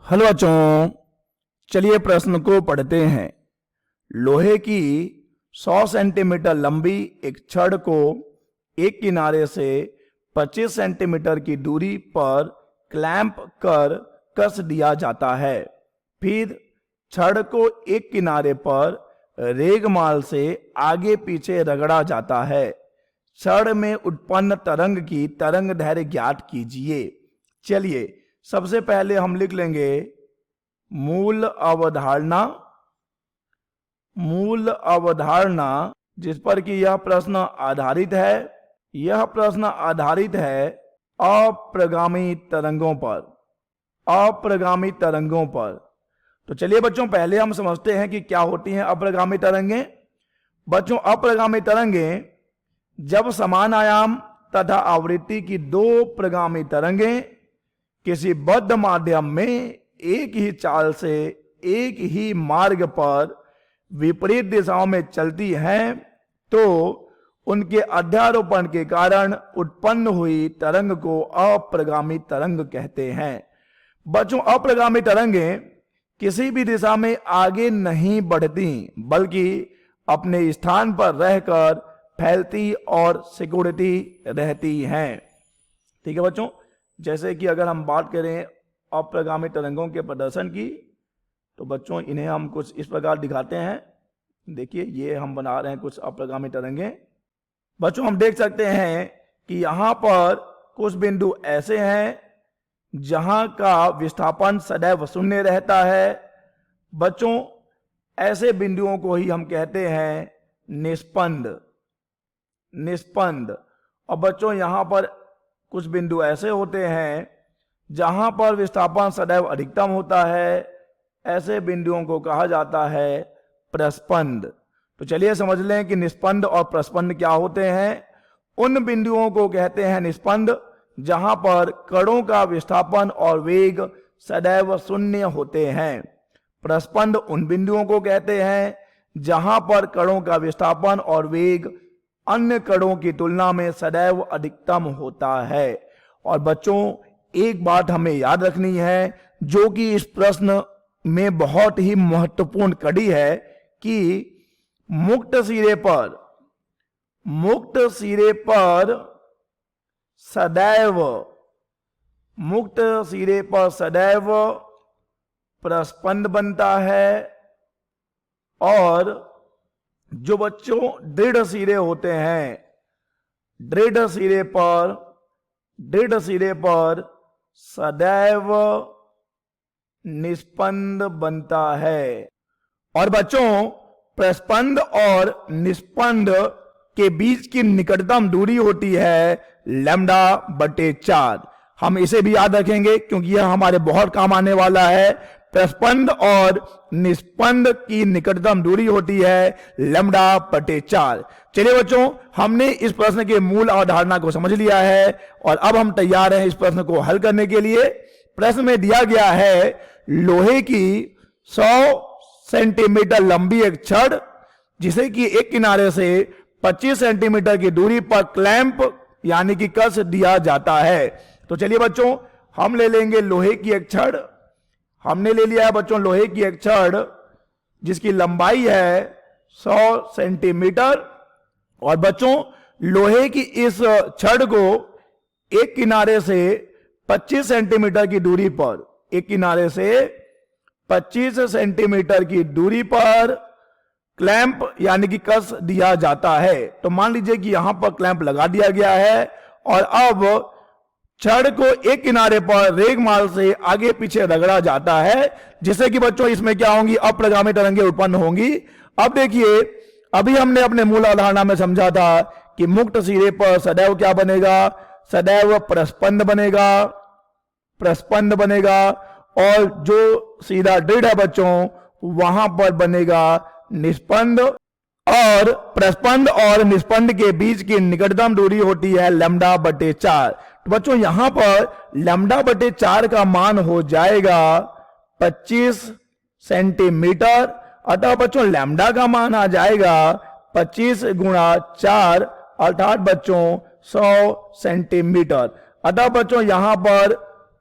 Hello बच्चों, चलिए प्रश्न को पढ़ते हैं। लोहे की 100 सेंटीमीटर लंबी एक छड़ को एक किनारे से 25 सेंटीमीटर की दूरी पर क्लैंप कर कस दिया जाता है। फिर छड़ को एक किनारे पर रेगमाल से आगे पीछे रगड़ा जाता है। छड़ में उत्पन्न तरंग की तरंग दैर्घ्य ज्ञात कीजिए। चलिए सबसे पहले हम लिख लेंगे मूल अवधारणा। मूल अवधारणा जिस पर कि यह प्रश्न आधारित है। यह प्रश्न आधारित है अप्रगामी तरंगों पर। अप्रगामी तरंगों पर। तो चलिए बच्चों पहले हम समझते हैं कि क्या होती हैं अप्रगामी तरंगें। बच्चों अप्रगामी तरंगें जब समान आयाम तथा आवृत्ति की दो प्रगामी तरंगें किसी बद्ध माध्यम में एक ही चाल से एक ही मार्ग पर विपरीत दिशाओं में चलती हैं तो उनके अध्यारोपण के कारण उत्पन्न हुई तरंग को अप्रगामी तरंग कहते हैं। बच्चों अप्रगामी तरंगें किसी भी दिशा में आगे नहीं बढ़ती बल्कि अपने स्थान पर रहकर फैलती और सिकुड़ती रहती हैं। ठीक है बच्चों, जैसे कि अगर हम बात करें अप्रगामी तरंगों के प्रदर्शन की तो बच्चों इन्हें हम कुछ इस प्रकार दिखाते हैं। देखिए ये हम बना रहे हैं कुछ अप्रगामी तरंगें। बच्चों हम देख सकते हैं कि यहां पर कुछ बिंदु ऐसे हैं जहां का विस्थापन सदैव शून्य रहता है। बच्चों ऐसे बिंदुओं को ही हम कहते हैं निष्पंद। निष्पंद। और बच्चों यहां पर कुछ बिंदु ऐसे होते हैं जहां पर विस्थापन सदैव अधिकतम होता है। ऐसे बिंदुओं को कहा जाता है प्रस्पंद। तो चलिए समझ लें कि निष्पंद और प्रस्पंद क्या होते हैं। उन बिंदुओं को कहते हैं निष्पंद जहां पर कणों का विस्थापन और वेग सदैव शून्य होते हैं। प्रस्पंद उन बिंदुओं को कहते हैं जहां पर कणों का विस्थापन और वेग अन्य कणों की तुलना में सदैव अधिकतम होता है। और बच्चों एक बात हमें याद रखनी है जो कि इस प्रश्न में बहुत ही महत्वपूर्ण कड़ी है कि मुक्त सिरे सदैव प्रस्पंद बनता है और जो बच्चों दृढ़ सिरे होते हैं दृढ़ सिरे पर सदैव निष्पंद बनता है। और बच्चों प्रस्पंद और निष्पंद के बीच की निकटतम दूरी होती है λ/4। हम इसे भी याद रखेंगे क्योंकि यह हमारे बहुत काम आने वाला है। प्रस्पंद और निष्पंद की निकटतम दूरी होती है λ/4। चलिए बच्चों हमने इस प्रश्न के मूल अवधारणा को समझ लिया है और अब हम तैयार हैं इस प्रश्न को हल करने के लिए। प्रश्न में दिया गया है लोहे की 100 सेंटीमीटर लंबी एक छड़ जिसे कि एक किनारे से 25 सेंटीमीटर की दूरी पर क्लैंप यानी कि कस दिया जाता है। तो चलिए बच्चों हम ले लेंगे लोहे की एक छड़। हमने ले लिया है बच्चों लोहे की एक छड़ जिसकी लंबाई है 100 सेंटीमीटर। और बच्चों लोहे की इस छड़ को एक किनारे से 25 सेंटीमीटर की दूरी पर एक किनारे से 25 सेंटीमीटर की दूरी पर क्लैंप यानी कि कस दिया जाता है। तो मान लीजिए कि यहां पर क्लैंप लगा दिया गया है और अब छड़ को एक किनारे पर रेगमाल से आगे पीछे रगड़ा जाता है जिससे कि बच्चों इसमें क्या होंगी अप्रगामी तरंगें उत्पन्न होंगी। अब देखिए अभी हमने अपने मूल अवधारणा में समझा था कि मुक्त सिरे पर सदैव क्या बनेगा, सदैव प्रस्पंद बनेगा और जो सीधा दृढ़ है बच्चों वहां पर बनेगा निष्पंद। और प्रस्पंद और निष्पंद के बीच की निकटतम दूरी होती है λ/4। तो बच्चों यहां पर λ/4 का मान हो जाएगा 25 सेंटीमीटर। अतः बच्चों लैम्डा का मान आ जाएगा 25 × 4 अर्थात बच्चों 100 सेंटीमीटर। अतः बच्चों यहां पर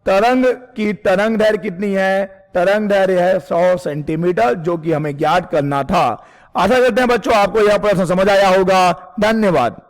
तरंग की तरंग दैर्घ्य कितनी है? तरंग दैर्घ्य है 100 सेंटीमीटर, जो कि हमें ज्ञात करना था। आशा करते हैं बच्चों आपको यह प्रश्न समझ आया होगा। धन्यवाद।